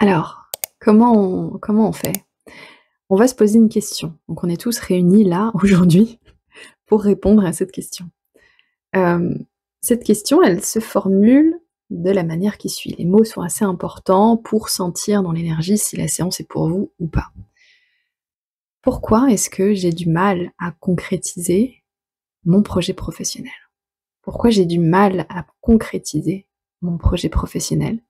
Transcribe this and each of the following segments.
Alors, comment on fait? On va se poser une question. Donc on est tous réunis là, aujourd'hui, pour répondre à cette question. Hem, Cette question, elle se formule de la manière qui suit. Les mots sont assez importants pour sentir dans l'énergie si la séance est pour vous ou pas. Pourquoi est-ce que j'ai du mal à concrétiser mon projet professionnel? Pourquoi j'ai du mal à concrétiser mon projet professionnel?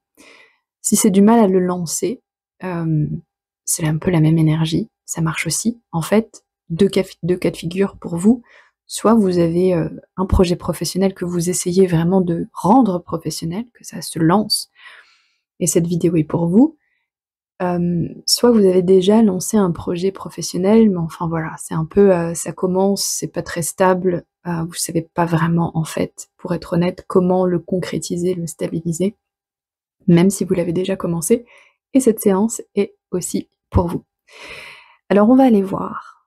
Si c'est du mal à le lancer, c'est un peu la même énergie, ça marche aussi. En fait, 2 cas de figure pour vous. Soit vous avez, un projet professionnel que vous essayez vraiment de rendre professionnel, que ça se lance et cette vidéo est pour vous. Soit vous avez déjà lancé un projet professionnel, mais enfin voilà, c'est un peu, ça commence, c'est pas très stable, vous savez pas vraiment en fait, pour être honnête, comment le concrétiser, le stabiliser, même si vous l'avez déjà commencé, et cette séance est aussi pour vous. Alors on va aller voir,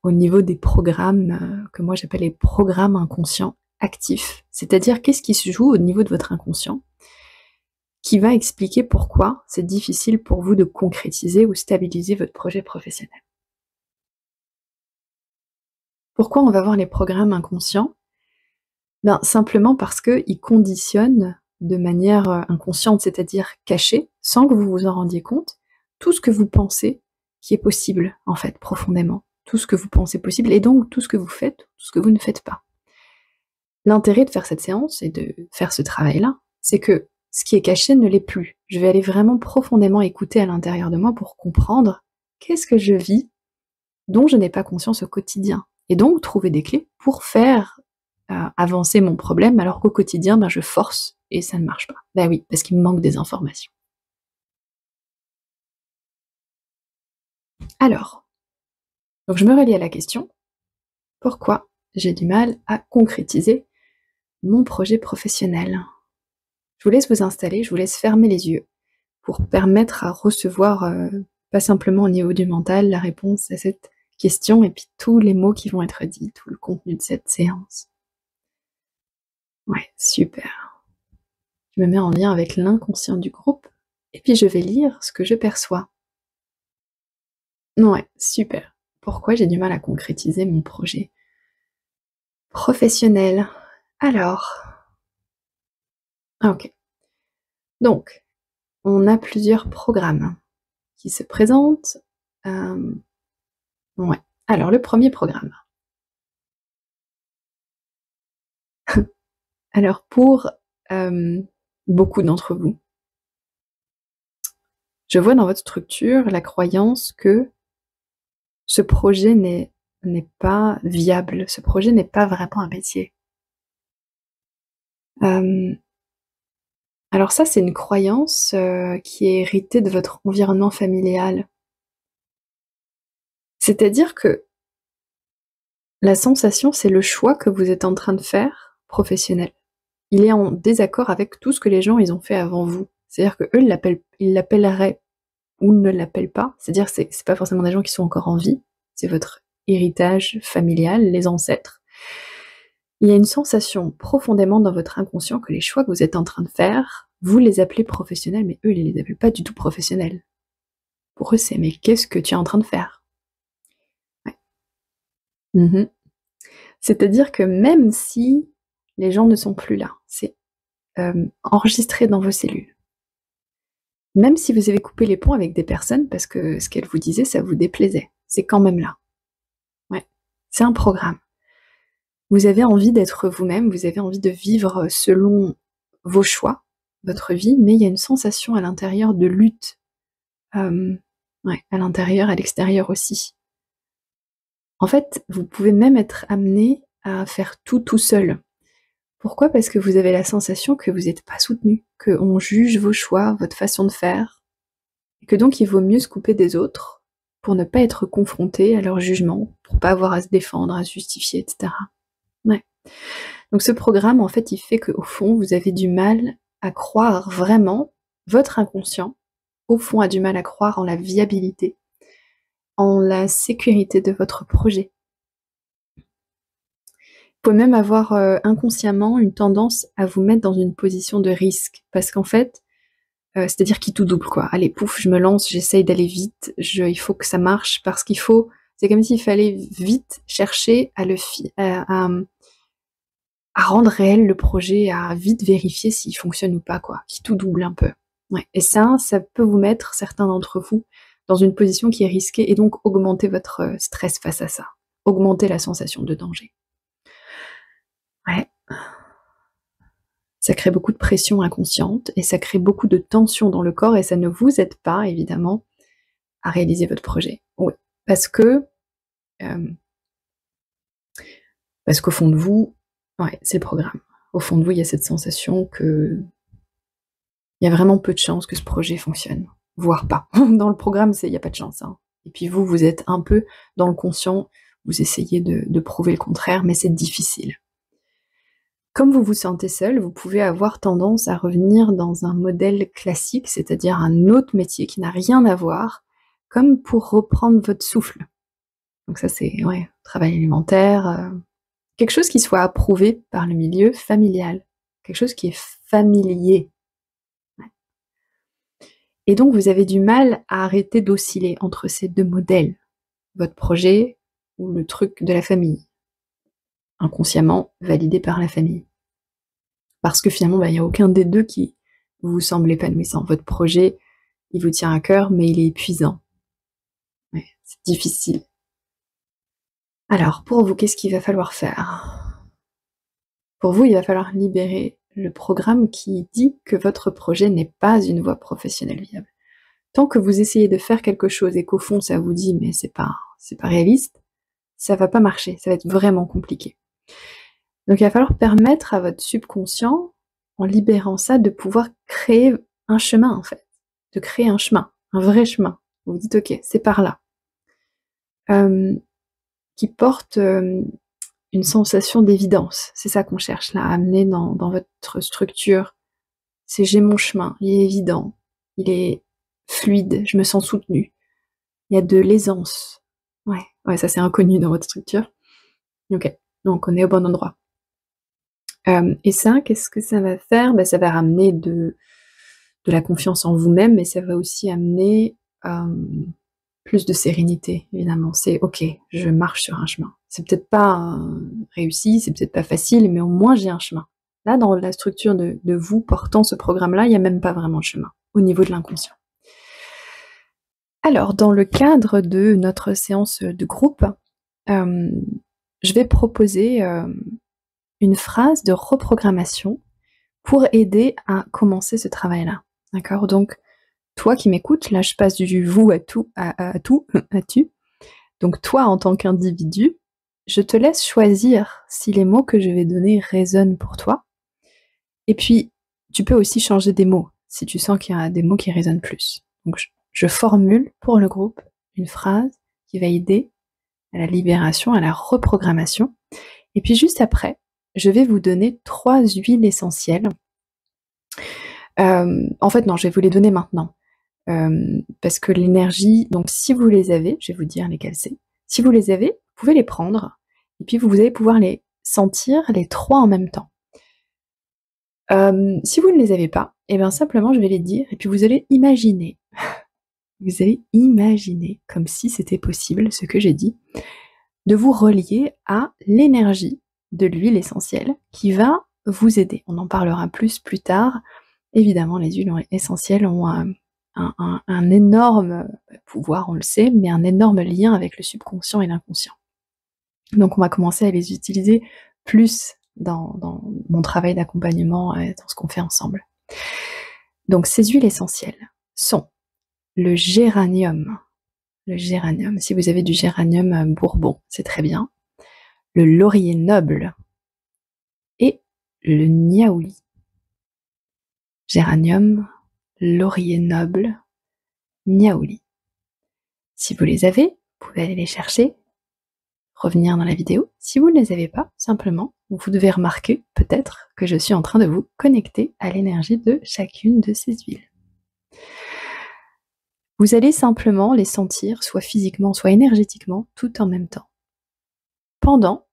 au niveau des programmes, que moi j'appelle les programmes inconscients actifs. C'est-à-dire qu'est-ce qui se joue au niveau de votre inconscient, qui va expliquer pourquoi c'est difficile pour vous de concrétiser ou stabiliser votre projet professionnel. Pourquoi on va voir les programmes inconscients? Ben, simplement parce qu'ils conditionnent de manière, inconsciente, c'est-à-dire cachée, sans que vous vous en rendiez compte, tout ce que vous pensez qui est possible, en fait, profondément. Tout ce que vous pensez possible et donc tout ce que vous faites, tout ce que vous ne faites pas. L'intérêt de faire cette séance et de faire ce travail-là, c'est que ce qui est caché ne l'est plus. Je vais aller vraiment profondément écouter à l'intérieur de moi pour comprendre qu'est-ce que je vis dont je n'ai pas conscience au quotidien et donc trouver des clés pour faire avancer mon problème, alors qu'au quotidien, ben, je force et ça ne marche pas. Ben oui, parce qu'il me manque des informations. Alors, donc je me relie à la question, pourquoi j'ai du mal à concrétiser mon projet professionnel? Je vous laisse vous installer, je vous laisse fermer les yeux pour permettre à recevoir, pas simplement au niveau du mental, la réponse à cette question et puis tous les mots qui vont être dits, tout le contenu de cette séance. Ouais, super. Je me mets en lien avec l'inconscient du groupe et puis je vais lire ce que je perçois. Ouais, super. Pourquoi j'ai du mal à concrétiser mon projet professionnel? Alors, OK. Donc, on a plusieurs programmes qui se présentent. Hem, ouais. Alors le premier programme. Alors pour, hem, beaucoup d'entre vous, je vois dans votre structure la croyance que ce projet n'est pas viable, ce projet n'est pas vraiment un métier. Hem, alors ça, c'est une croyance, qui est héritée de votre environnement familial. C'est-à-dire que la sensation, c'est le choix que vous êtes en train de faire, professionnel. Il est en désaccord avec tout ce que les gens, ils ont fait avant vous. C'est-à-dire qu'eux, ils l'appelleraient ou ne l'appellent pas. C'est-à-dire c'est pas forcément des gens qui sont encore en vie, c'est votre héritage familial, les ancêtres. Il y a une sensation profondément dans votre inconscient que les choix que vous êtes en train de faire, vous les appelez professionnels, mais eux, ils les appellent pas du tout professionnels. Pour eux, c'est: «Mais qu'est-ce que tu es en train de faire?» Ouais. Mmh. C'est-à-dire que même si les gens ne sont plus là, c'est, enregistré dans vos cellules. Même si vous avez coupé les ponts avec des personnes parce que ce qu'elles vous disaient, ça vous déplaisait, c'est quand même là. Ouais, c'est un programme. Vous avez envie d'être vous-même, vous avez envie de vivre selon vos choix, votre vie, mais il y a une sensation à l'intérieur de lutte, hem, ouais, à l'intérieur, à l'extérieur aussi. En fait, vous pouvez même être amené à faire tout, tout seul. Pourquoi? Parce que vous avez la sensation que vous êtes pas soutenu, qu'on juge vos choix, votre façon de faire, et que donc il vaut mieux se couper des autres pour ne pas être confronté à leur jugement, pour pas avoir à se défendre, à se justifier, et cetera. Ouais. Donc ce programme, en fait, il fait qu'au fond, vous avez du mal à croire vraiment, votre inconscient, au fond, a du mal à croire en la viabilité, en la sécurité de votre projet. Vous pouvez même avoir, inconsciemment une tendance à vous mettre dans une position de risque parce qu'en fait, c'est-à-dire qui tout double, quoi. Allez, pouf, je me lance, j'essaye d'aller vite, il faut que ça marche parce qu'il faut. C'est comme s'il fallait vite chercher à rendre réel le projet, à vite vérifier s'il fonctionne ou pas, quoi. Qui tout double un peu. Ouais. Et ça peut vous mettre, certains d'entre vous, dans une position qui est risquée et donc augmenter votre stress face à ça. Augmenter la sensation de danger. Ouais. Ça crée beaucoup de pression inconsciente et ça crée beaucoup de tension dans le corps et ça ne vous aide pas, évidemment, à réaliser votre projet. Oui. Parce qu'au fond de vous, ouais, c'est le programme. Au fond de vous, il y a cette sensation que il y a vraiment peu de chances que ce projet fonctionne, voire pas. Dans le programme, il n'y a pas de chance. Hein. Et puis vous êtes un peu dans le conscient, vous essayez de prouver le contraire, mais c'est difficile. Comme vous vous sentez seul, vous pouvez avoir tendance à revenir dans un modèle classique, c'est-à-dire un autre métier qui n'a rien à voir, comme pour reprendre votre souffle. Donc ça, c'est travail alimentaire, quelque chose qui soit approuvé par le milieu familial, quelque chose qui est familier. Et donc, vous avez du mal à arrêter d'osciller entre ces deux modèles, votre projet ou le truc de la famille, inconsciemment validé par la famille. Parce que finalement, il n'y a aucun des deux qui vous semble épanouissant. Votre projet, il vous tient à cœur, mais il est épuisant. Ouais, c'est difficile. Alors, pour vous, qu'est-ce qu'il va falloir faire? Pour vous, il va falloir libérer le programme qui dit que votre projet n'est pas une voie professionnelle viable. Tant que vous essayez de faire quelque chose et qu'au fond, ça vous dit « mais c'est pas réaliste », ça va pas marcher, ça va être vraiment compliqué. Donc il va falloir permettre à votre subconscient, en libérant ça, de pouvoir créer un chemin, en fait. De créer un chemin, un vrai chemin. Vous vous dites « ok, c'est par là ». Qui porte une sensation d'évidence. C'est ça qu'on cherche là, à amener dans votre structure. C'est j'ai mon chemin, il est évident, il est fluide, je me sens soutenue. Il y a de l'aisance. Ouais, ça c'est inconnu dans votre structure. Ok, donc on est au bon endroit. Et ça, qu'est-ce que ça va faire? Ça va ramener de la confiance en vous-même, mais ça va aussi amener plus de sérénité, évidemment. C'est ok, je marche sur un chemin. C'est peut-être pas réussi, c'est peut-être pas facile, mais au moins j'ai un chemin. Là, dans la structure de vous portant ce programme-là, il n'y a même pas vraiment de chemin, au niveau de l'inconscient. Alors, dans le cadre de notre séance de groupe, je vais proposer une phrase de reprogrammation pour aider à commencer ce travail-là. D'accord? Donc, toi qui m'écoutes, là je passe du vous à tout, à tout, à tu. Donc toi en tant qu'individu, je te laisse choisir si les mots que je vais donner résonnent pour toi. Et puis, tu peux aussi changer des mots, si tu sens qu'il y a des mots qui résonnent plus. Donc je formule pour le groupe une phrase qui va aider à la libération, à la reprogrammation. Et puis juste après, je vais vous donner 3 huiles essentielles. En fait non, je vais vous les donner maintenant. Parce que l'énergie, donc si vous les avez, je vais vous dire lesquelles c'est. Si vous les avez, vous pouvez les prendre, et puis vous allez pouvoir les sentir les 3 en même temps. Si vous ne les avez pas, et bien simplement je vais les dire, et puis vous allez imaginer. Vous allez imaginer, comme si c'était possible, ce que j'ai dit, de vous relier à l'énergie de l'huile essentielle qui va vous aider. On en parlera plus tard. Évidemment, les huiles essentielles ont un énorme pouvoir, on le sait, mais un énorme lien avec le subconscient et l'inconscient. Donc on va commencer à les utiliser plus dans mon travail d'accompagnement, dans ce qu'on fait ensemble. Donc ces huiles essentielles sont le géranium. Le géranium, si vous avez du géranium bourbon, c'est très bien. Le laurier noble et le niaouli. Géranium, laurier noble, niaouli. Si vous les avez, vous pouvez aller les chercher, revenir dans la vidéo. Si vous ne les avez pas, simplement, vous devez remarquer peut-être que je suis en train de vous connecter à l'énergie de chacune de ces huiles. Vous allez simplement les sentir, soit physiquement, soit énergétiquement, tout en même temps. Pendant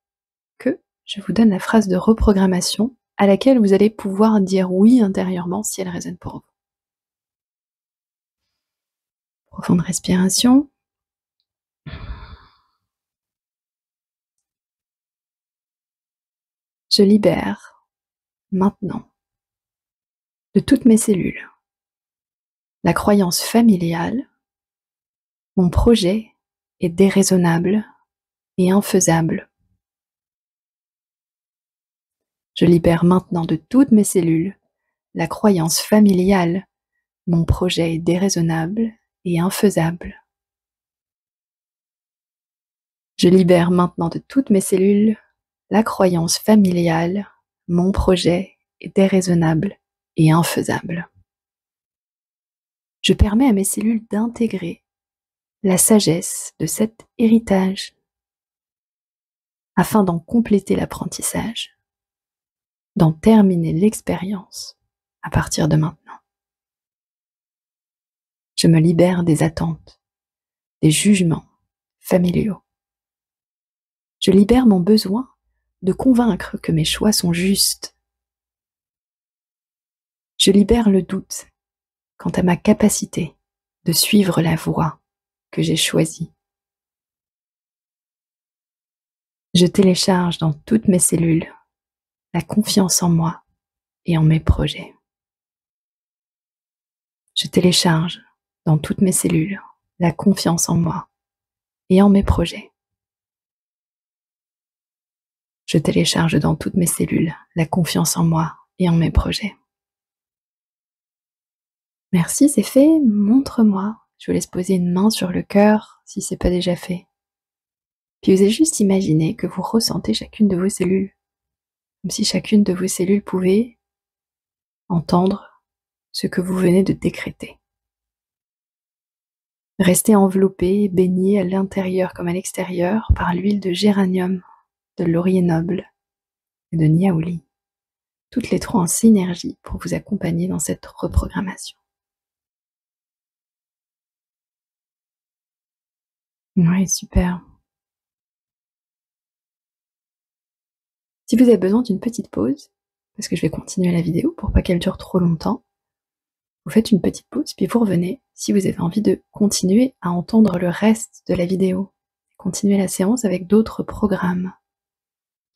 que je vous donne la phrase de reprogrammation à laquelle vous allez pouvoir dire oui intérieurement si elle résonne pour vous. Profonde respiration. Je libère maintenant de toutes mes cellules la croyance familiale, mon projet est déraisonnable et infaisable. Je libère maintenant de toutes mes cellules la croyance familiale, mon projet est déraisonnable et infaisable. Je libère maintenant de toutes mes cellules la croyance familiale, mon projet est déraisonnable et infaisable. Je permets à mes cellules d'intégrer la sagesse de cet héritage afin d'en compléter l'apprentissage, d'en terminer l'expérience à partir de maintenant. Je me libère des attentes, des jugements familiaux. Je libère mon besoin de convaincre que mes choix sont justes. Je libère le doute quant à ma capacité de suivre la voie que j'ai choisie. Je télécharge dans toutes mes cellules la confiance en moi et en mes projets. Je télécharge dans toutes mes cellules la confiance en moi et en mes projets. Je télécharge dans toutes mes cellules la confiance en moi et en mes projets. Merci, c'est fait. Montre-moi. Je vous laisse poser une main sur le cœur si ce n'est pas déjà fait. Puis vous avez juste imaginé que vous ressentez chacune de vos cellules, comme si chacune de vos cellules pouvait entendre ce que vous venez de décréter. Restez enveloppé, baigné à l'intérieur comme à l'extérieur par l'huile de géranium, de laurier noble et de niaouli, toutes les trois en synergie pour vous accompagner dans cette reprogrammation. Oui, super. Si vous avez besoin d'une petite pause, parce que je vais continuer la vidéo pour pas qu'elle dure trop longtemps, vous faites une petite pause, puis vous revenez si vous avez envie de continuer à entendre le reste de la vidéo. Continuez la séance avec d'autres programmes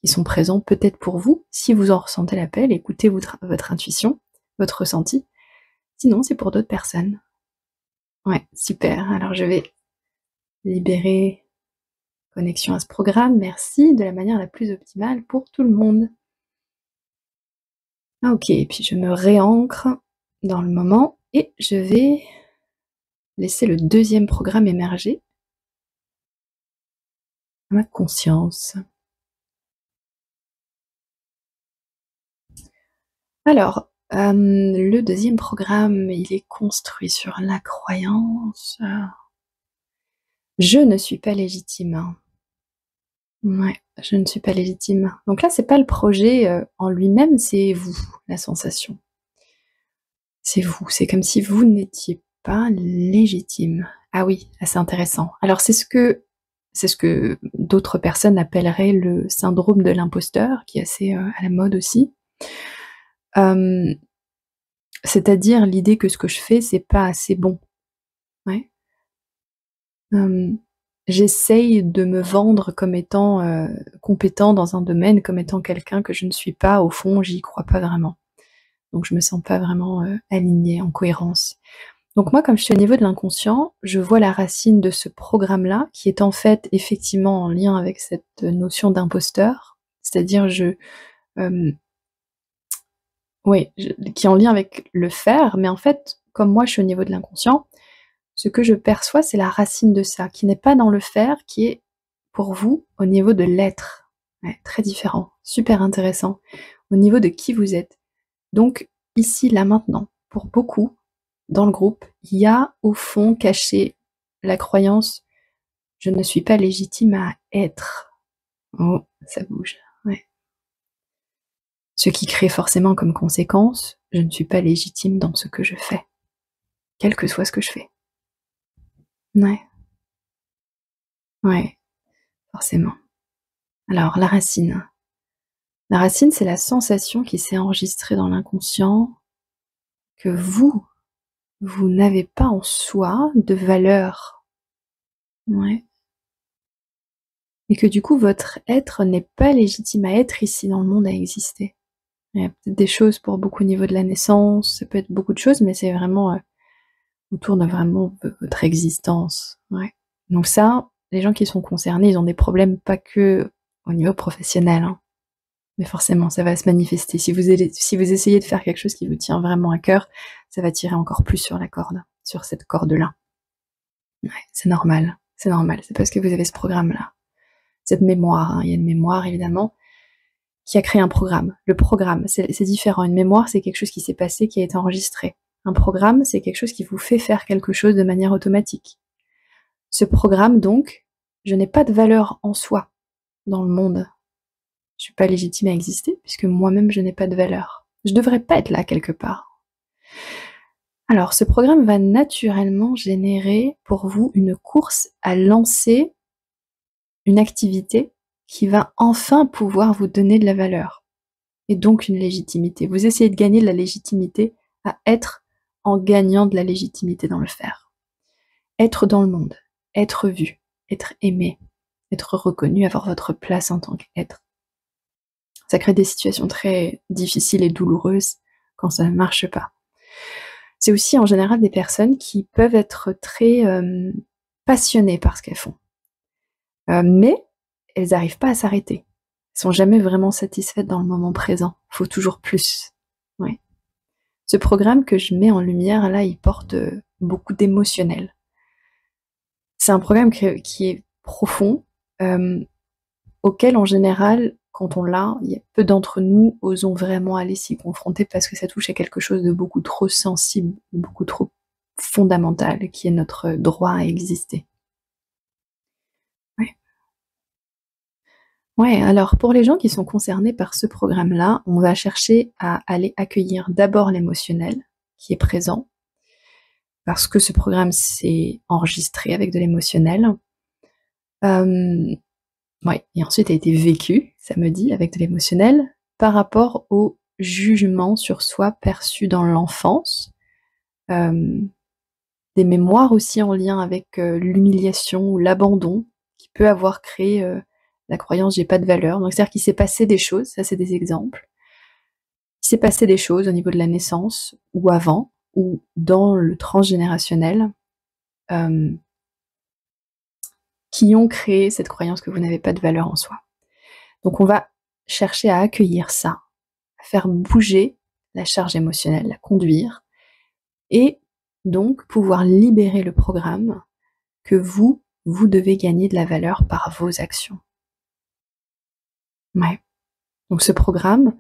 qui sont présents peut-être pour vous. Si vous en ressentez l'appel, écoutez votre intuition, votre ressenti. Sinon, c'est pour d'autres personnes. Ouais, super. Alors je vais libérer connexion à ce programme. Merci, de la manière la plus optimale pour tout le monde. Ok, et puis je me réancre dans le moment et je vais laisser le deuxième programme émerger à ma conscience. Alors, le deuxième programme, il est construit sur la croyance. Je ne suis pas légitime. Ouais, je ne suis pas légitime. Donc là, c'est pas le projet en lui-même, c'est vous, la sensation. C'est vous, c'est comme si vous n'étiez pas légitime. Ah oui, c'est intéressant. Alors c'est ce que d'autres personnes appelleraient le syndrome de l'imposteur, qui est assez à la mode aussi. C'est-à-dire l'idée que ce que je fais, c'est pas assez bon. Ouais. J'essaye de me vendre comme étant compétent dans un domaine, comme étant quelqu'un que je ne suis pas. Au fond, j'y crois pas vraiment. Donc je me sens pas vraiment alignée, en cohérence. Donc moi, comme je suis au niveau de l'inconscient, je vois la racine de ce programme-là, qui est en fait effectivement en lien avec cette notion d'imposteur, c'est-à-dire qui est en lien avec le faire, mais en fait, comme moi je suis au niveau de l'inconscient, ce que je perçois, c'est la racine de ça, qui n'est pas dans le faire, qui est pour vous au niveau de l'être. Ouais, très différent, super intéressant, au niveau de qui vous êtes. Donc ici, là, maintenant, pour beaucoup, dans le groupe, il y a au fond caché la croyance « je ne suis pas légitime à être ». Oh, ça bouge, ouais. Ce qui crée forcément comme conséquence « je ne suis pas légitime dans ce que je fais », quel que soit ce que je fais. Ouais. Ouais, forcément. Alors, la racine. La racine, c'est la sensation qui s'est enregistrée dans l'inconscient que vous vous n'avez pas en soi de valeur. Ouais. Et que du coup, votre être n'est pas légitime à être ici dans le monde, à exister. Il y a peut-être des choses pour beaucoup au niveau de la naissance, ça peut être beaucoup de choses, mais c'est vraiment autour de vraiment votre existence. Ouais. Donc ça, les gens qui sont concernés, ils ont des problèmes pas que au niveau professionnel, hein, mais forcément, ça va se manifester. Si vous essayez de faire quelque chose qui vous tient vraiment à cœur, ça va tirer encore plus sur la corde, sur cette corde-là. Ouais, c'est normal, c'est normal. C'est parce que vous avez ce programme-là, cette mémoire. Hein. Il y a une mémoire, évidemment, qui a créé un programme. Le programme, c'est différent. Une mémoire, c'est quelque chose qui s'est passé, qui a été enregistré. Un programme, c'est quelque chose qui vous fait faire quelque chose de manière automatique. Ce programme, donc, je n'ai pas de valeur en soi dans le monde. Je suis pas légitime à exister, puisque moi-même, je n'ai pas de valeur. Je devrais pas être là quelque part. Alors, ce programme va naturellement générer pour vous une course à lancer une activité qui va enfin pouvoir vous donner de la valeur. Et donc une légitimité. Vous essayez de gagner de la légitimité à être en gagnant de la légitimité dans le faire. Être dans le monde, être vu, être aimé, être reconnu, avoir votre place en tant qu'être. Ça crée des situations très difficiles et douloureuses quand ça ne marche pas. C'est aussi en général des personnes qui peuvent être très passionnées par ce qu'elles font. Mais elles n'arrivent pas à s'arrêter. Elles sont jamais vraiment satisfaites dans le moment présent. Il faut toujours plus. Ouais. Ce programme que je mets en lumière, là, il porte beaucoup d'émotionnel. C'est un programme qui est profond, auquel, en général, quand on l'a, il y a peu d'entre nous osons vraiment aller s'y confronter parce que ça touche à quelque chose de beaucoup trop sensible, beaucoup trop fondamental, qui est notre droit à exister. Ouais. Ouais, alors pour les gens qui sont concernés par ce programme-là, on va chercher à aller accueillir d'abord l'émotionnel qui est présent, parce que ce programme s'est enregistré avec de l'émotionnel. Ouais, et ensuite a été vécu, ça me dit, avec de l'émotionnel, par rapport au jugement sur soi perçu dans l'enfance, euh, des mémoires aussi en lien avec l'humiliation ou l'abandon qui peut avoir créé la croyance j'ai pas de valeur. Donc c'est-à-dire qu'il s'est passé des choses, ça c'est des exemples. Il s'est passé des choses au niveau de la naissance ou avant ou dans le transgénérationnel euh, qui ont créé cette croyance que vous n'avez pas de valeur en soi. Donc on va chercher à accueillir ça, à faire bouger la charge émotionnelle, la conduire, et donc pouvoir libérer le programme que vous devez gagner de la valeur par vos actions. Ouais. Donc ce programme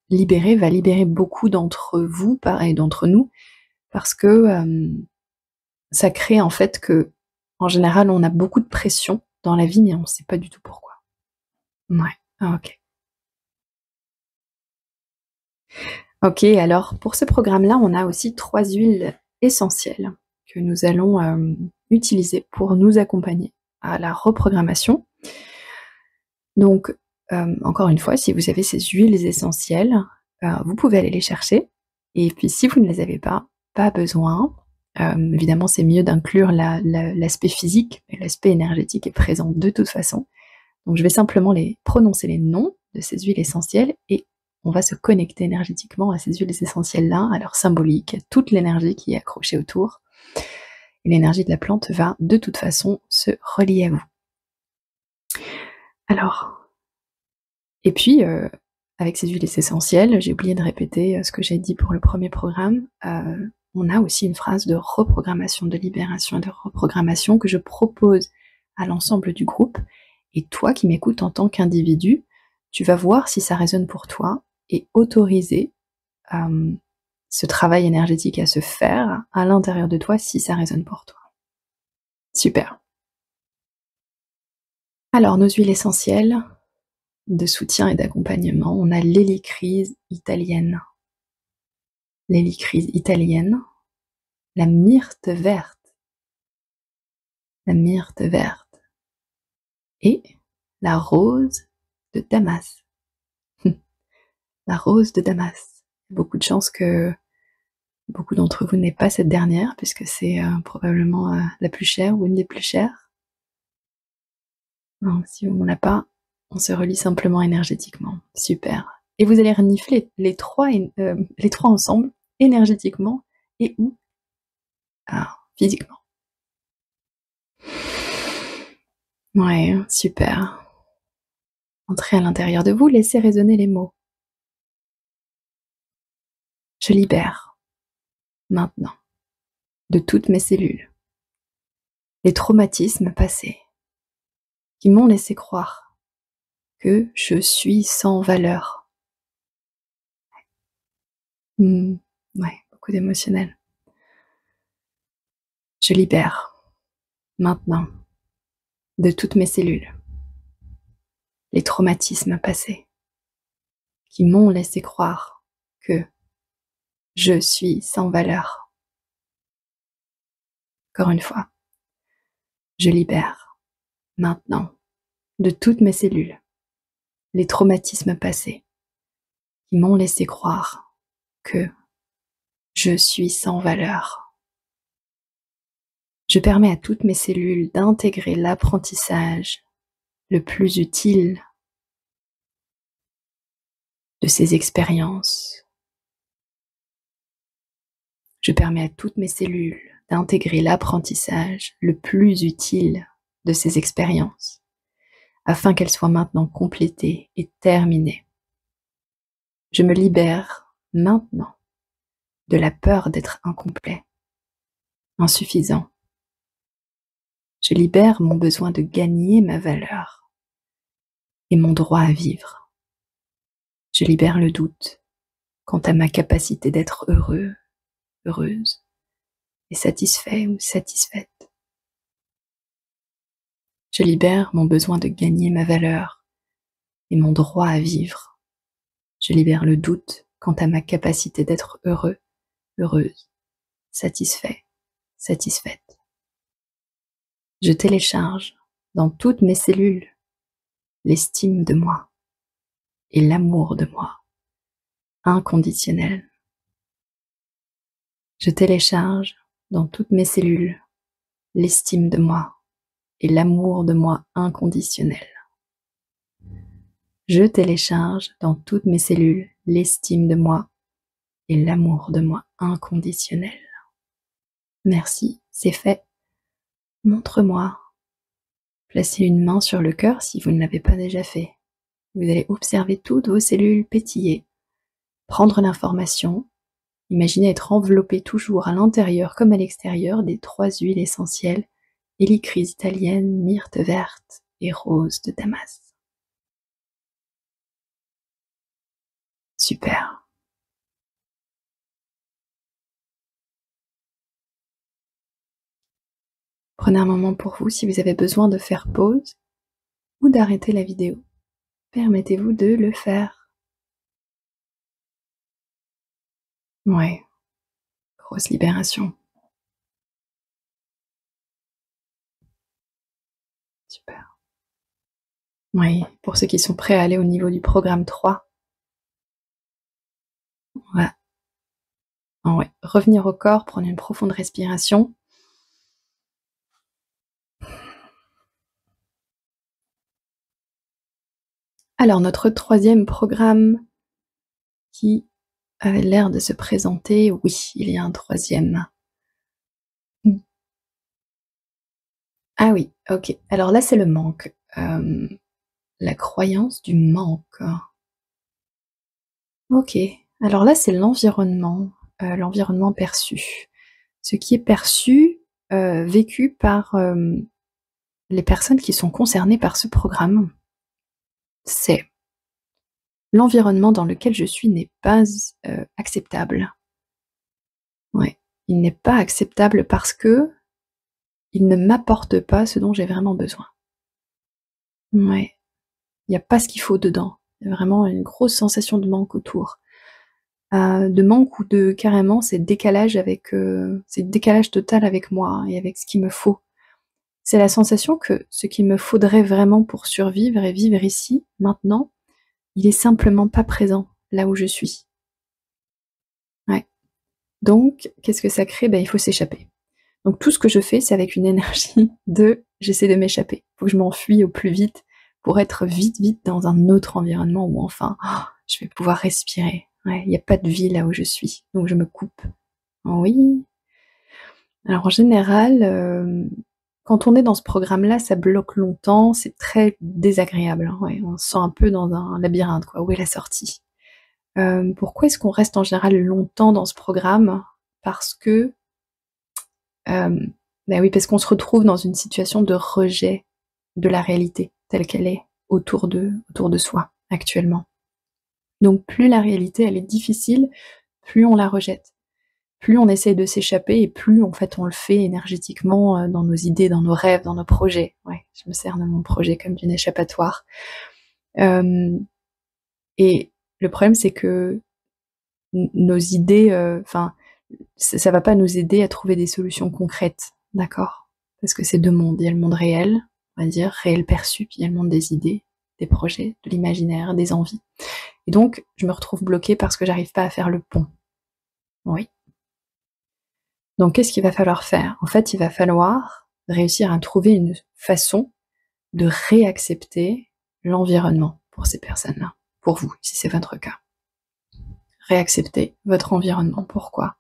libéré va libérer beaucoup d'entre vous et d'entre nous parce que ça crée en fait que, en général, on a beaucoup de pression dans la vie, mais on ne sait pas du tout pourquoi. Ouais. Ah, ok. Ok, alors pour ce programme-là, on a aussi 3 huiles essentielles que nous allons utiliser pour nous accompagner à la reprogrammation. Donc, encore une fois, si vous avez ces huiles essentielles, vous pouvez aller les chercher. Et puis si vous ne les avez pas besoin. Évidemment, c'est mieux d'inclure l'aspect physique, mais l'aspect énergétique est présent de toute façon. Donc je vais simplement prononcer les noms de ces huiles essentielles et on va se connecter énergétiquement à ces huiles essentielles-là, à leur symbolique, à toute l'énergie qui est accrochée autour. Et l'énergie de la plante va de toute façon se relier à vous. Alors, et puis, avec ces huiles essentielles, j'ai oublié de répéter ce que j'ai dit pour le premier programme, on a aussi une phrase de reprogrammation, de libération et de reprogrammation que je propose à l'ensemble du groupe. Et toi qui m'écoutes en tant qu'individu, tu vas voir si ça résonne pour toi et autoriser ce travail énergétique à se faire à l'intérieur de toi si ça résonne pour toi. Super. Alors, nos huiles essentielles de soutien et d'accompagnement, on a l'hélicryse italienne. L'hélicryse italienne, la myrte verte, et la rose de Damas. La rose de Damas. Il y a beaucoup de chances que Beaucoup d'entre vous n'êtes pas cette dernière, puisque c'est probablement la plus chère ou une des plus chères. Non, si on n'en a pas, on se relie simplement énergétiquement. Super. Et vous allez renifler les trois ensemble, énergétiquement et ou physiquement. Ouais, super. Entrez à l'intérieur de vous, laissez résonner les mots. Je libère, maintenant, de toutes mes cellules, les traumatismes passés qui m'ont laissé croire que je suis sans valeur. Ouais, beaucoup d'émotionnel. Je libère, maintenant, de toutes mes cellules, les traumatismes passés qui m'ont laissé croire que je suis sans valeur. Encore une fois, je libère, maintenant, de toutes mes cellules, les traumatismes passés qui m'ont laissé croire que je suis sans valeur. Je permets à toutes mes cellules d'intégrer l'apprentissage le plus utile de ces expériences. Je permets à toutes mes cellules d'intégrer l'apprentissage le plus utile de ces expériences, afin qu'elles soient maintenant complétées et terminées. Je me libère maintenant de la peur d'être incomplet, insuffisant. Je libère mon besoin de gagner ma valeur et mon droit à vivre. Je libère le doute quant à ma capacité d'être heureux, heureuse et satisfait ou satisfaite. Je libère mon besoin de gagner ma valeur et mon droit à vivre. Je libère le doute quant à ma capacité d'être heureux, heureuse, satisfait, satisfaite. Je télécharge dans toutes mes cellules l'estime de moi et l'amour de moi, inconditionnel. Je télécharge dans toutes mes cellules l'estime de moi et l'amour de moi inconditionnel. Je télécharge dans toutes mes cellules l'estime de moi et l'amour de moi inconditionnel. Merci, c'est fait. Montre-moi. Placez une main sur le cœur si vous ne l'avez pas déjà fait. Vous allez observer toutes vos cellules pétiller, prendre l'information. Imaginez être enveloppé toujours à l'intérieur comme à l'extérieur des 3 huiles essentielles, hélicryse italienne, myrte verte et rose de Damas. Super. Prenez un moment pour vous si vous avez besoin de faire pause ou d'arrêter la vidéo. Permettez-vous de le faire. Ouais, grosse libération. Super. Oui, pour ceux qui sont prêts à aller au niveau du programme 3, on va revenir au corps, prendre une profonde respiration. Alors, notre 3e programme qui avait l'air de se présenter, oui, il y a un 3e. Ah oui, ok. Alors là, c'est le manque. La croyance du manque. Ok. Alors là, c'est l'environnement perçu. Ce qui est perçu, vécu par les personnes qui sont concernées par ce programme, c'est l'environnement dans lequel je suis n'est pas acceptable. Ouais, il n'est pas acceptable parce que il ne m'apporte pas ce dont j'ai vraiment besoin. Ouais, il n'y a pas ce qu'il faut dedans. Il y a vraiment une grosse sensation de manque autour. De manque ou de carrément c'est décalage total avec moi et avec ce qu'il me faut. C'est la sensation que ce qu'il me faudrait vraiment pour survivre et vivre ici, maintenant, il est simplement pas présent là où je suis. Ouais. Donc, qu'est-ce que ça crée? Il faut s'échapper. Donc tout ce que je fais, c'est avec une énergie de j'essaie de m'échapper. Faut que je m'enfuis au plus vite pour être vite dans un autre environnement où enfin, je vais pouvoir respirer. Ouais, il y a pas de vie là où je suis, donc je me coupe. Oui. Alors en général, quand on est dans ce programme-là, ça bloque longtemps, c'est très désagréable, hein, ouais, on se sent un peu dans un labyrinthe quoi. Où est la sortie? Pourquoi est-ce qu'on reste en général longtemps dans ce programme? Parce que oui, parce qu'on se retrouve dans une situation de rejet de la réalité telle qu'elle est autour de soi actuellement. Donc plus la réalité elle est difficile, plus on la rejette. Plus on essaye de s'échapper et plus en fait on le fait énergétiquement, dans nos idées, dans nos rêves, dans nos projets. Ouais, je me sers de mon projet comme d'une échappatoire. Hem et le problème c'est que nos idées, enfin, ça va pas nous aider à trouver des solutions concrètes, d'accord? Parce que c'est 2 mondes. Il y a le monde réel, on va dire, réel perçu, puis il y a le monde des idées, des projets, de l'imaginaire, des envies. Et donc, je me retrouve bloquée parce que j'arrive pas à faire le pont. Oui. Donc qu'est-ce qu'il va falloir faire? En fait, il va falloir réussir à trouver une façon de réaccepter l'environnement pour ces personnes-là. Pour vous, si c'est votre cas. Réaccepter votre environnement. Pourquoi?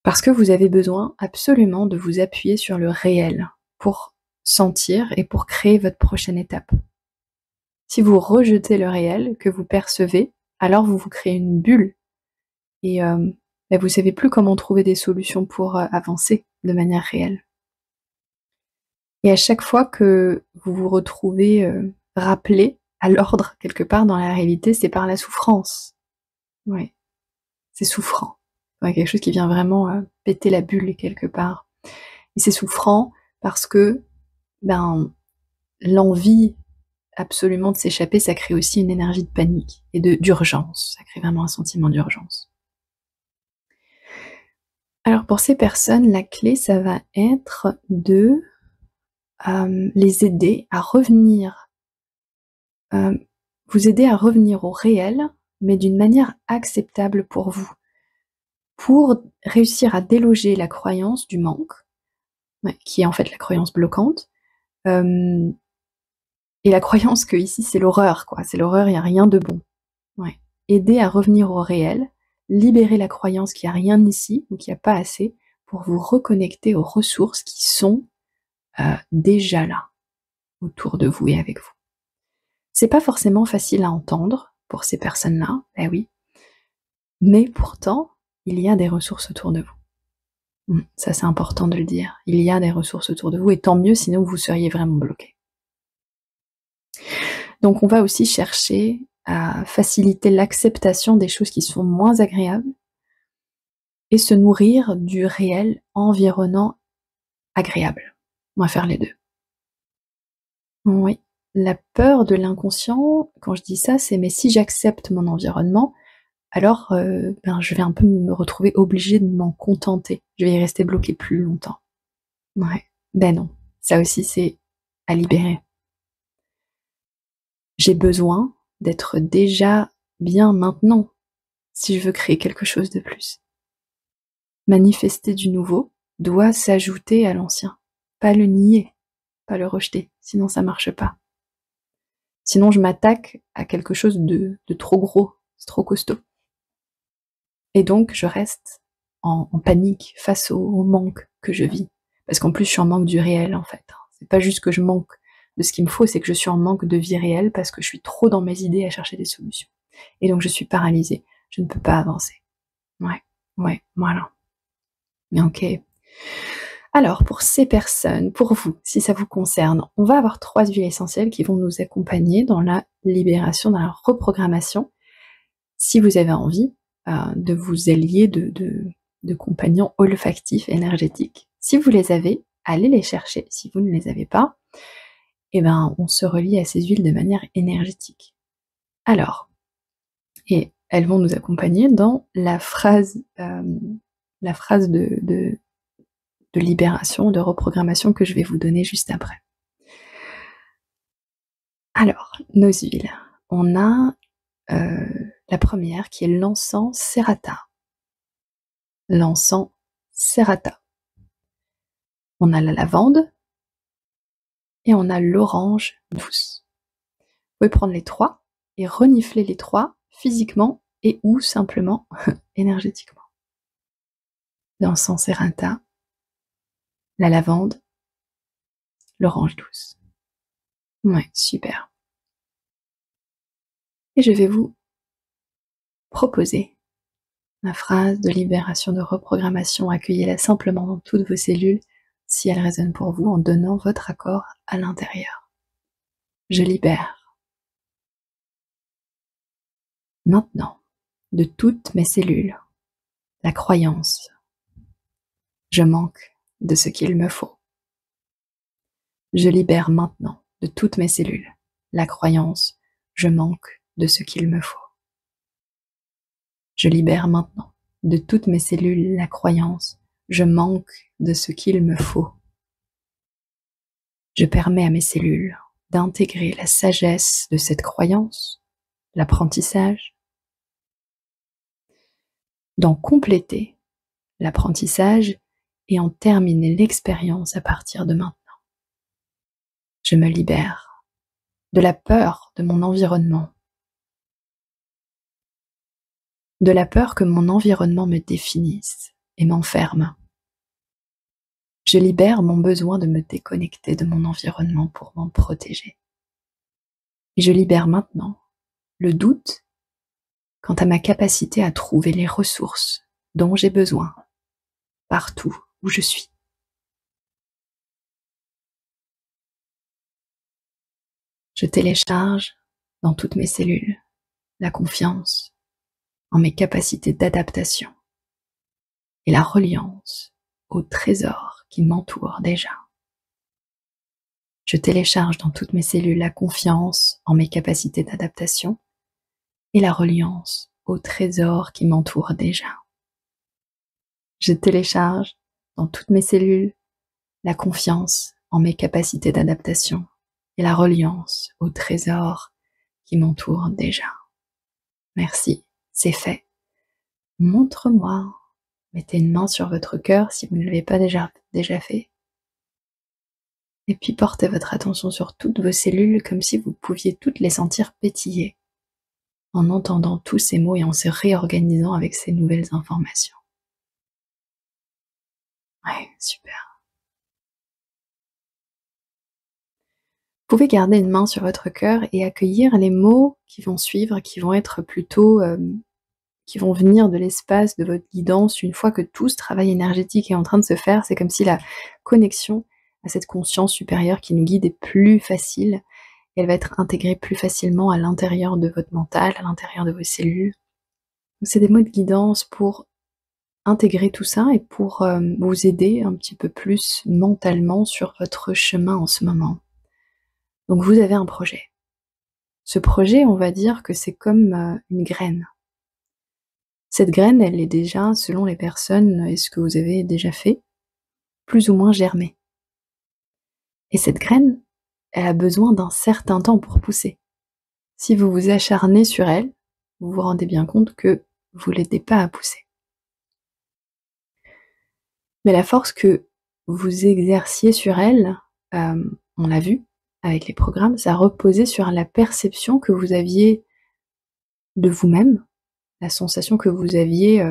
Parce que vous avez besoin absolument de vous appuyer sur le réel pour sentir et pour créer votre prochaine étape. Si vous rejetez le réel que vous percevez, alors vous vous créez une bulle et vous savez plus comment trouver des solutions pour avancer de manière réelle. Et à chaque fois que vous vous retrouvez rappelé à l'ordre quelque part dans la réalité, c'est par la souffrance. Ouais, c'est souffrant. Ouais, quelque chose qui vient vraiment péter la bulle quelque part. Et c'est souffrant parce que l'envie absolument de s'échapper, ça crée aussi une énergie de panique et d'urgence. Ça crée vraiment un sentiment d'urgence. Alors pour ces personnes, la clé, ça va être de les aider à revenir, vous aider à revenir au réel, mais d'une manière acceptable pour vous. Pour réussir à déloger la croyance du manque, ouais, qui est en fait la croyance bloquante, hem et la croyance que ici c'est l'horreur quoi, c'est l'horreur, il y a rien de bon. Ouais. Aider à revenir au réel, libérer la croyance qu'il y a rien ici ou qu'il y a pas assez pour vous reconnecter aux ressources qui sont, déjà là, autour de vous et avec vous. C'est pas forcément facile à entendre pour ces personnes-là, oui, mais pourtant, il y a des ressources autour de vous. Ça c'est important de le dire. Il y a des ressources autour de vous et tant mieux sinon vous seriez vraiment bloqués. Donc on va aussi chercher à faciliter l'acceptation des choses qui sont moins agréables et se nourrir du réel environnant agréable. On va faire les 2. Oui. La peur de l'inconscient, quand je dis ça, c'est mais si j'accepte mon environnement, alors je vais un peu me retrouver obligée de m'en contenter. Je vais y rester bloquée plus longtemps. Ouais. Non, ça aussi c'est à libérer. J'ai besoin d'être déjà bien maintenant, si je veux créer quelque chose de plus. Manifester du nouveau doit s'ajouter à l'ancien, pas le nier, pas le rejeter, sinon ça marche pas. Sinon je m'attaque à quelque chose de trop gros, c'est trop costaud. Et donc je reste en panique face au manque que je vis. Parce qu'en plus je suis en manque du réel en fait. C'est pas juste que je manque de ce qu'il me faut, c'est que je suis en manque de vie réelle parce que je suis trop dans mes idées à chercher des solutions. Et donc je suis paralysée, je ne peux pas avancer. Ouais, voilà. Ok. Alors pour ces personnes, pour vous, si ça vous concerne, on va avoir 3 huiles essentielles qui vont nous accompagner dans la libération, dans la reprogrammation. Si vous avez envie de vous allier de compagnons olfactifs énergétiques. Si vous les avez, allez les chercher. Si vous ne les avez pas, on se relie à ces huiles de manière énergétique. Alors, et elles vont nous accompagner dans la phrase de libération, de reprogrammation que je vais vous donner juste après. Alors, nos huiles. On a la première qui est l'encens Serrata. l'encens serrata. On a la lavande et on a l'orange douce. Vous pouvez prendre les trois et renifler les trois physiquement et ou simplement énergétiquement. L'encens serrata, la lavande, l'orange douce. Ouais, super. Et je vais vous proposer ma phrase de libération, de reprogrammation. Accueillez-la simplement dans toutes vos cellules si elle résonne pour vous en donnant votre accord à l'intérieur. Je libère maintenant de toutes mes cellules la croyance je manque de ce qu'il me faut. Je libère maintenant de toutes mes cellules la croyance je manque de ce qu'il me faut. Je libère maintenant de toutes mes cellules la croyance je manque de ce qu'il me faut. Je permets à mes cellules d'intégrer la sagesse de cette croyance, l'apprentissage, d'en compléter l'apprentissage et en terminer l'expérience à partir de maintenant. Je me libère de la peur de mon environnement, de la peur que mon environnement me définisse et m'enferme. Je libère mon besoin de me déconnecter de mon environnement pour m'en protéger. Et je libère maintenant le doute quant à ma capacité à trouver les ressources dont j'ai besoin partout où je suis. Je télécharge dans toutes mes cellules la confiance en mes capacités d'adaptation et la reliance au trésor qui m'entoure déjà. Je télécharge dans toutes mes cellules la confiance en mes capacités d'adaptation et la reliance au trésor qui m'entoure déjà. Je télécharge dans toutes mes cellules la confiance en mes capacités d'adaptation et la reliance au trésor qui m'entoure déjà. Merci, c'est fait. Montre-moi. Mettez une main sur votre cœur si vous ne l'avez pas déjà fait. Et puis portez votre attention sur toutes vos cellules comme si vous pouviez toutes les sentir pétiller en entendant tous ces mots et en se réorganisant avec ces nouvelles informations. Ouais, super. Vous pouvez garder une main sur votre cœur et accueillir les mots qui vont suivre, qui vont être plutôt, qui vont venir de l'espace de votre guidance une fois que tout ce travail énergétique est en train de se faire. C'est comme si la connexion à cette conscience supérieure qui nous guide est plus facile. Et elle va être intégrée plus facilement à l'intérieur de votre mental, à l'intérieur de vos cellules. C'est des mots de guidance pour intégrer tout ça et pour vous aider un petit peu plus mentalement sur votre chemin en ce moment. Donc vous avez un projet. Ce projet, on va dire que c'est comme une graine. Cette graine, elle est déjà, selon les personnes et ce que vous avez déjà fait, plus ou moins germée. Et cette graine, elle a besoin d'un certain temps pour pousser. Si vous vous acharnez sur elle, vous vous rendez bien compte que vous ne l'aidez pas à pousser. Mais la force que vous exerciez sur elle, on l'a vu avec les programmes, ça reposait sur la perception que vous aviez de vous-même, la sensation que vous aviez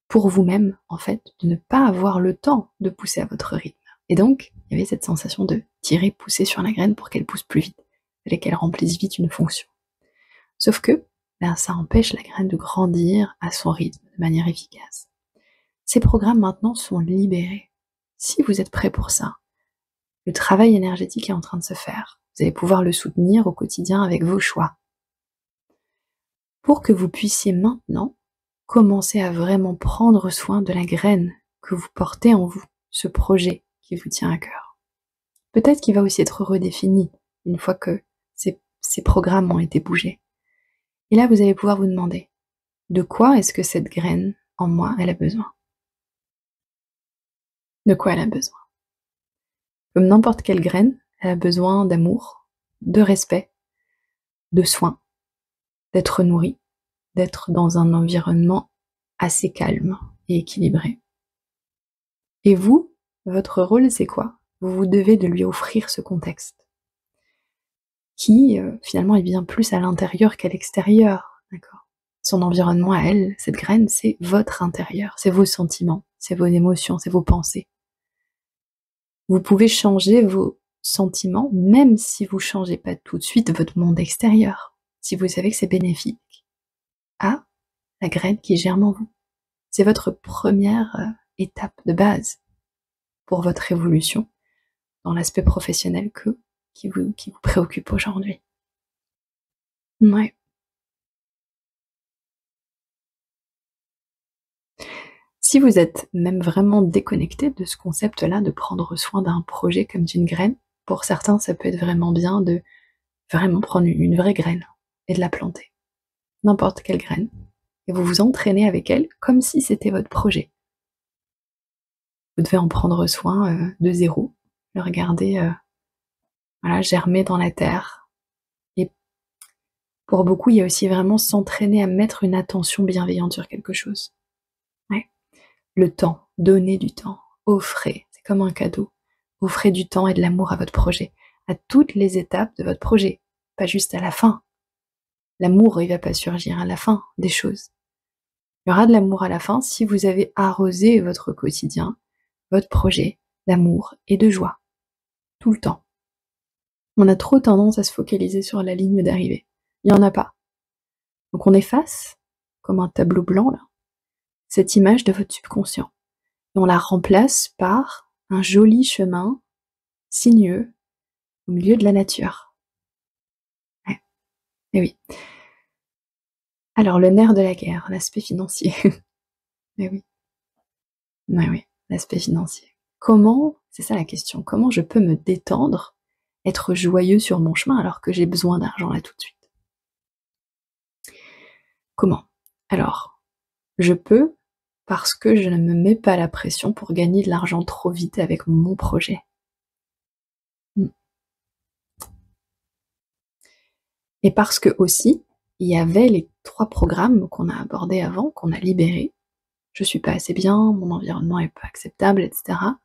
pour vous-même, en fait, de ne pas avoir le temps de pousser à votre rythme. Et donc, il y avait cette sensation de tirer, pousser sur la graine pour qu'elle pousse plus vite, et qu'elle remplisse vite une fonction. Sauf que, ça empêche la graine de grandir à son rythme, de manière efficace. Ces programmes maintenant sont libérés. Si vous êtes prêt pour ça, le travail énergétique est en train de se faire. Vous allez pouvoir le soutenir au quotidien avec vos choix. Pour que vous puissiez maintenant commencer à vraiment prendre soin de la graine que vous portez en vous, ce projet qui vous tient à cœur. Peut-être qu'il va aussi être redéfini une fois que ces programmes ont été bougés. Et là, vous allez pouvoir vous demander, de quoi est-ce que cette graine en moi, elle a besoin ? De quoi elle a besoin ? Comme n'importe quelle graine, elle a besoin d'amour, de respect, de soins, d'être nourrie, d'être dans un environnement assez calme, et équilibré. Et vous, votre rôle, c'est quoi? Vous vous devez de lui offrir ce contexte qui, finalement est bien plus à l'intérieur qu'à l'extérieur, d'accord? Son environnement à elle, cette graine, c'est votre intérieur, c'est vos sentiments, c'est vos émotions, c'est vos pensées. Vous pouvez changer vos sentiments, même si vous changez pas tout de suite votre monde extérieur, si vous savez que c'est bénéfique à la graine qui germe en vous. C'est votre première, étape de base pour votre évolution dans l'aspect professionnel qui vous préoccupe aujourd'hui. Ouais. Si vous êtes même vraiment déconnecté de ce concept-là de prendre soin d'un projet comme d'une graine, pour certains, ça peut être vraiment bien de vraiment prendre une vraie graine et de la planter. N'importe quelle graine. Et vous vous entraînez avec elle comme si c'était votre projet. Vous devez en prendre soin de zéro, le regarder voilà, germer dans la terre. Et pour beaucoup, il y a aussi vraiment s'entraîner à mettre une attention bienveillante sur quelque chose. Ouais. Le temps, donner du temps, offrez, c'est comme un cadeau. Offrez du temps et de l'amour à votre projet, à toutes les étapes de votre projet, pas juste à la fin. L'amour, il va pas surgir à la fin des choses. Il y aura de l'amour à la fin si vous avez arrosé votre quotidien, votre projet, d'amour et de joie, tout le temps. On a trop tendance à se focaliser sur la ligne d'arrivée. Il n'y en a pas. Donc on efface, comme un tableau blanc là, cette image de votre subconscient. Et on la remplace par un joli chemin sinueux au milieu de la nature. Ouais. Et oui. Alors le nerf de la guerre, l'aspect financier. Eh oui. Ouais, oui, l'aspect financier. Comment, c'est ça la question, comment je peux me détendre, être joyeux sur mon chemin alors que j'ai besoin d'argent là tout de suite? Comment? Alors, je peux parce que je ne me mets pas la pression pour gagner de l'argent trop vite avec mon projet. Mmh. Et parce que aussi, il y avait les 3 programmes qu'on a abordés avant, qu'on a libérés. Je suis pas assez bien, mon environnement est pas acceptable, et cetera.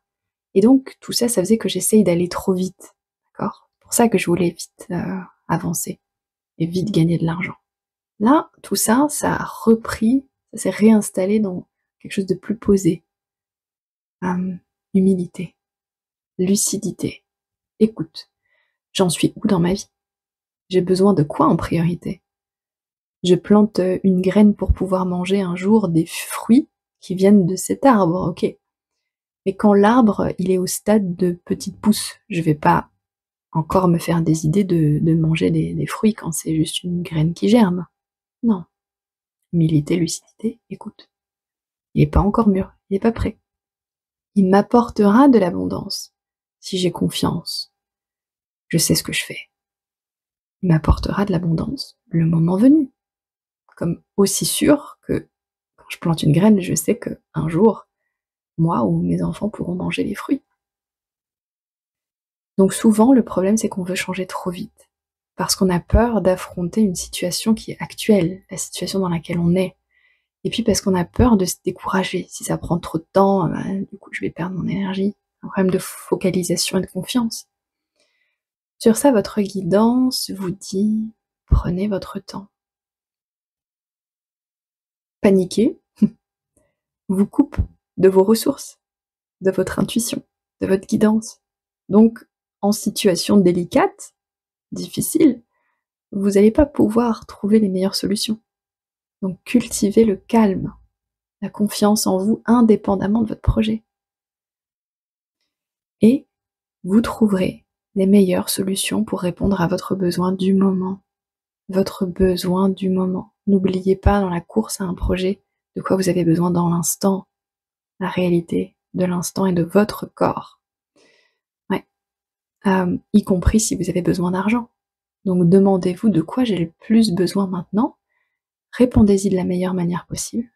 Et donc tout ça, ça faisait que j'essaye d'aller trop vite, d'accord? C'est pour ça que je voulais vite, avancer et vite gagner de l'argent. Là, tout ça, ça a repris, ça s'est réinstallé dans quelque chose de plus posé. Humilité, lucidité, écoute. J'en suis où dans ma vie? J'ai besoin de quoi en priorité? Je plante une graine pour pouvoir manger un jour des fruits qui viennent de cet arbre, ok. Mais quand l'arbre, il est au stade de petite pousse, je vais pas encore me faire des idées de manger des fruits quand c'est juste une graine qui germe. Non. Humilité, lucidité, écoute. Il est pas encore mûr, il est pas prêt. Il m'apportera de l'abondance si j'ai confiance. Je sais ce que je fais. Il m'apportera de l'abondance le moment venu. Comme aussi sûr que quand je plante une graine, je sais que un jour, moi ou mes enfants pourront manger les fruits. Donc souvent, le problème, c'est qu'on veut changer trop vite. Parce qu'on a peur d'affronter une situation qui est actuelle, la situation dans laquelle on est. Et puis parce qu'on a peur de se décourager. Si ça prend trop de temps, du coup, je vais perdre mon énergie. Un problème de focalisation et de confiance. Sur ça, votre guidance vous dit, prenez votre temps. Paniquer vous coupe de vos ressources, de votre intuition, de votre guidance. Donc, en situation délicate, difficile, vous n'allez pas pouvoir trouver les meilleures solutions. Donc, cultivez le calme, la confiance en vous indépendamment de votre projet. Et vous trouverez les meilleures solutions pour répondre à votre besoin du moment. Votre besoin du moment. N'oubliez pas dans la course à un projet de quoi vous avez besoin dans l'instant, la réalité de l'instant et de votre corps. Ouais. Y compris si vous avez besoin d'argent. Donc demandez-vous de quoi j'ai le plus besoin maintenant, répondez-y de la meilleure manière possible.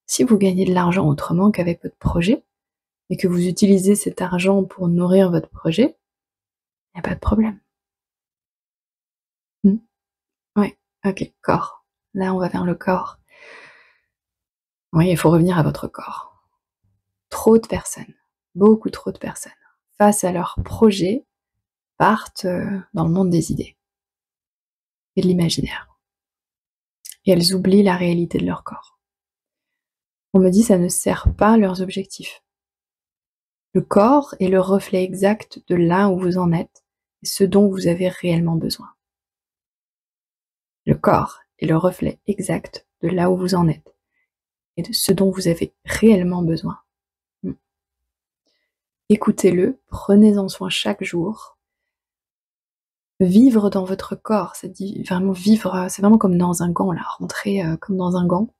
Si vous gagnez de l'argent autrement qu'avec votre projet, et que vous utilisez cet argent pour nourrir votre projet, il n'y a pas de problème. Ouais, ok, corps. Là, on va vers le corps. Oui, il faut revenir à votre corps. trop de personnes, beaucoup trop de personnes, face à leurs projets, partent dans le monde des idées et de l'imaginaire. Et elles oublient la réalité de leur corps. On me dit ça ne sert pas leurs objectifs. Le corps est le reflet exact de là où vous en êtes et ce dont vous avez réellement besoin. Le corps est le reflet exact de là où vous en êtes et de ce dont vous avez réellement besoin. Écoutez-le, prenez-en soin chaque jour. Vivre dans votre corps, c'est vraiment vivre, c'est vraiment comme dans un gant là, rentrer comme dans un gant.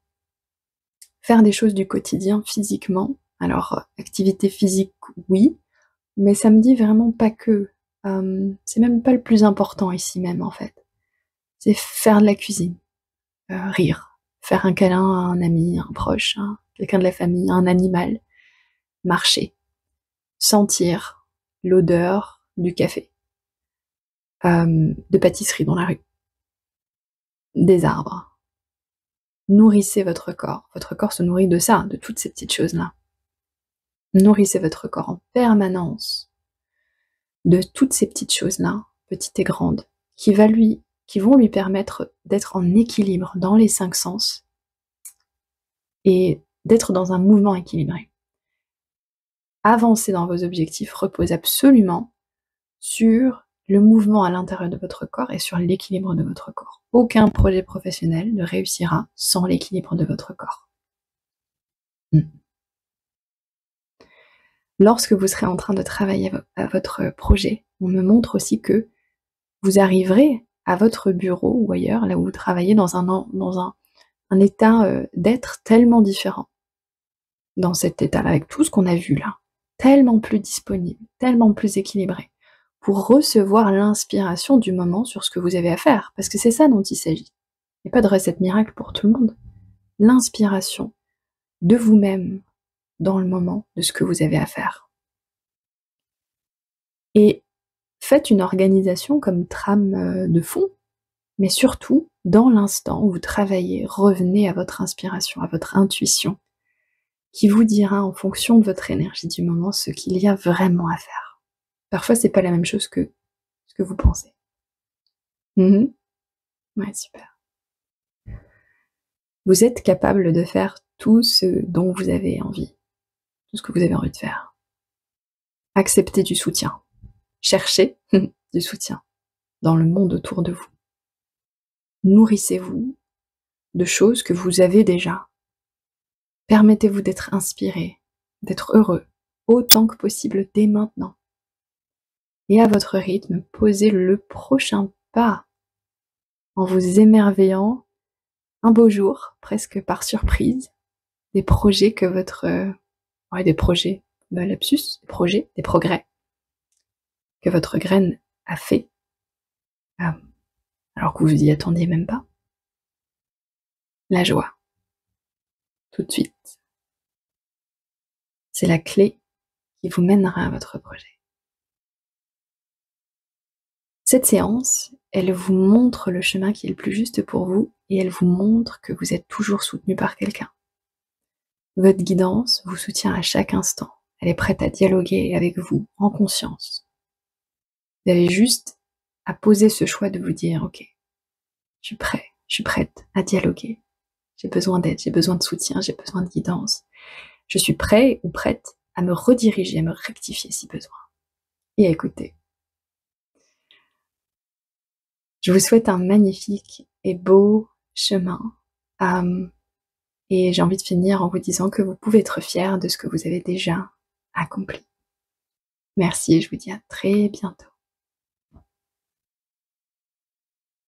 Faire des choses du quotidien physiquement. Alors, activité physique, oui, mais ça me dit vraiment pas que. C'est même pas le plus important ici même en fait. C'est faire de la cuisine, rire, faire un câlin à un ami, un proche, quelqu'un de la famille, un animal, marcher, sentir l'odeur du café, de pâtisserie dans la rue, des arbres. Nourrissez votre corps. Votre corps se nourrit de ça, de toutes ces petites choses-là. Nourrissez votre corps en permanence de toutes ces petites choses-là, petites et grandes, qui vont lui permettre d'être en équilibre dans les 5 sens et d'être dans un mouvement équilibré. Avancer dans vos objectifs repose absolument sur le mouvement à l'intérieur de votre corps et sur l'équilibre de votre corps. Aucun projet professionnel ne réussira sans l'équilibre de votre corps. Lorsque vous serez en train de travailler à votre projet, on me montre aussi que vous arriverez à votre bureau ou ailleurs, là où vous travaillez, dans un état d'être tellement différent. Dans cet état-là, avec tout ce qu'on a vu là, tellement plus disponible, tellement plus équilibré, pour recevoir l'inspiration du moment sur ce que vous avez à faire, parce que c'est ça dont il s'agit. Il n'y a pas de recette miracle pour tout le monde. L'inspiration de vous-même dans le moment de ce que vous avez à faire. Et faites une organisation comme trame de fond, mais surtout, dans l'instant où vous travaillez, revenez à votre inspiration, à votre intuition, qui vous dira en fonction de votre énergie du moment ce qu'il y a vraiment à faire. Parfois, c'est pas la même chose que ce que vous pensez. Ouais, super. Vous êtes capable de faire tout ce dont vous avez envie, tout ce que vous avez envie de faire. Acceptez du soutien. Cherchez du soutien dans le monde autour de vous. Nourrissez-vous de choses que vous avez déjà. Permettez-vous d'être inspiré, d'être heureux, autant que possible dès maintenant. Et à votre rythme, posez le prochain pas en vous émerveillant un beau jour, presque par surprise, des projets que des projets, lapsus, des progrès que votre graine a fait, alors que vous y attendiez même pas. La joie, tout de suite. C'est la clé qui vous mènera à votre projet. Cette séance, elle vous montre le chemin qui est le plus juste pour vous et elle vous montre que vous êtes toujours soutenu par quelqu'un. Votre guidance vous soutient à chaque instant. Elle est prête à dialoguer avec vous en conscience. Vous avez juste à poser ce choix de vous dire « Ok, je suis prêt, je suis prête à dialoguer. J'ai besoin d'aide, j'ai besoin de soutien, j'ai besoin de guidance. Je suis prêt ou prête à me rediriger, à me rectifier si besoin. » Et à écouter. Je vous souhaite un magnifique et beau chemin. Et j'ai envie de finir en vous disant que vous pouvez être fiers de ce que vous avez déjà accompli. Merci et je vous dis à très bientôt.